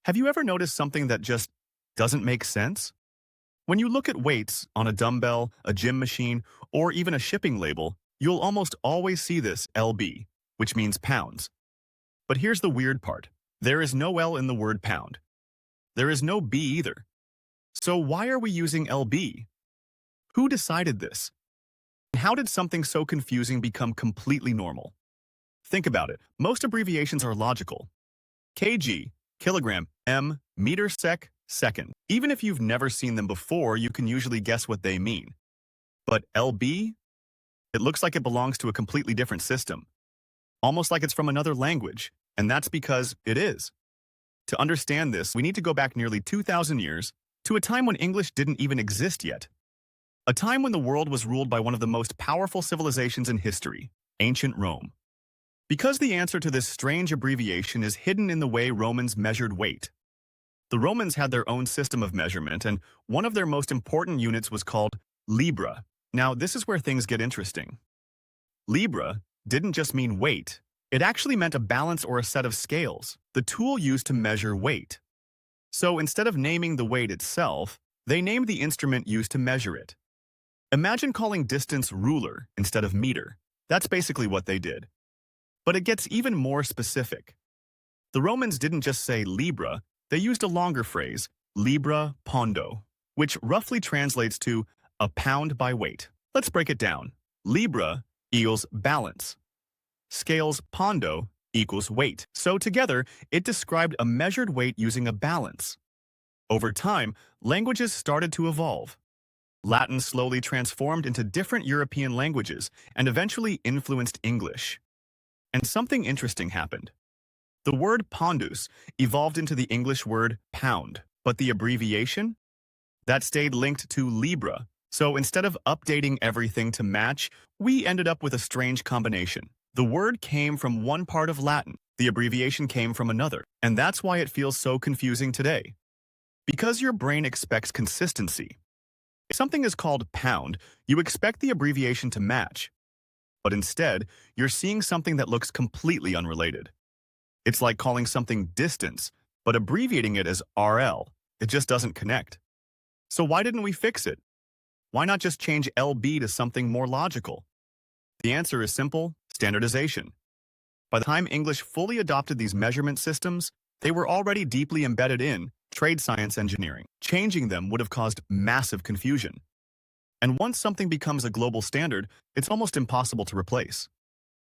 Have you ever noticed something that just doesn't make sense? When you look at weights on a dumbbell, a gym machine, or even a shipping label, you'll almost always see this LB, which means pounds. But here's the weird part. There is no L in the word pound. There is no B either. So why are we using LB? Who decided this? And how did something so confusing become completely normal? Think about it. Most abbreviations are logical. kg, kilogram, m, meter sec, second. Even if you've never seen them before, you can usually guess what they mean. But LB? It looks like it belongs to a completely different system. Almost like it's from another language, and that's because it is. To understand this, we need to go back nearly 2,000 years to a time when English didn't even exist yet. A time when the world was ruled by one of the most powerful civilizations in history, ancient Rome. Because the answer to this strange abbreviation is hidden in the way Romans measured weight. The Romans had their own system of measurement, and one of their most important units was called libra. Now, this is where things get interesting. Libra didn't just mean weight. It actually meant a balance or a set of scales, the tool used to measure weight. So instead of naming the weight itself, they named the instrument used to measure it. Imagine calling distance ruler instead of meter. That's basically what they did. But it gets even more specific. The Romans didn't just say libra, they used a longer phrase, libra pondo, which roughly translates to a pound by weight. Let's break it down. Libra equals balance. Scales pondo equals weight. So together, it described a measured weight using a balance. Over time, languages started to evolve. Latin slowly transformed into different European languages and eventually influenced English. And something interesting happened. The word pondus evolved into the English word pound, but the abbreviation? That stayed linked to libra. So instead of updating everything to match, we ended up with a strange combination. The word came from one part of Latin, the abbreviation came from another, and that's why it feels so confusing today. Because your brain expects consistency. If something is called pound, you expect the abbreviation to match. But instead, you're seeing something that looks completely unrelated. It's like calling something distance, but abbreviating it as RL. It just doesn't connect. So why didn't we fix it? Why not just change LB to something more logical? The answer is simple: standardization. By the time English fully adopted these measurement systems, they were already deeply embedded in trade science engineering. Changing them would have caused massive confusion. And once something becomes a global standard, it's almost impossible to replace,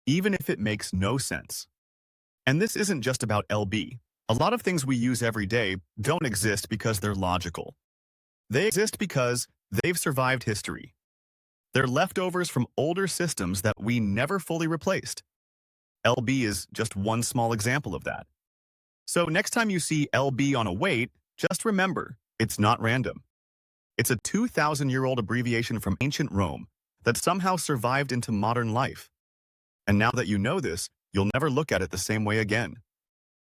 even if it makes no sense. And this isn't just about LB. A lot of things we use every day don't exist because they're logical. They exist because they've survived history. They're leftovers from older systems that we never fully replaced. LB is just one small example of that. So next time you see LB on a weight, just remember, it's not random. It's a 2,000-year-old abbreviation from ancient Rome that somehow survived into modern life. And now that you know this, you'll never look at it the same way again.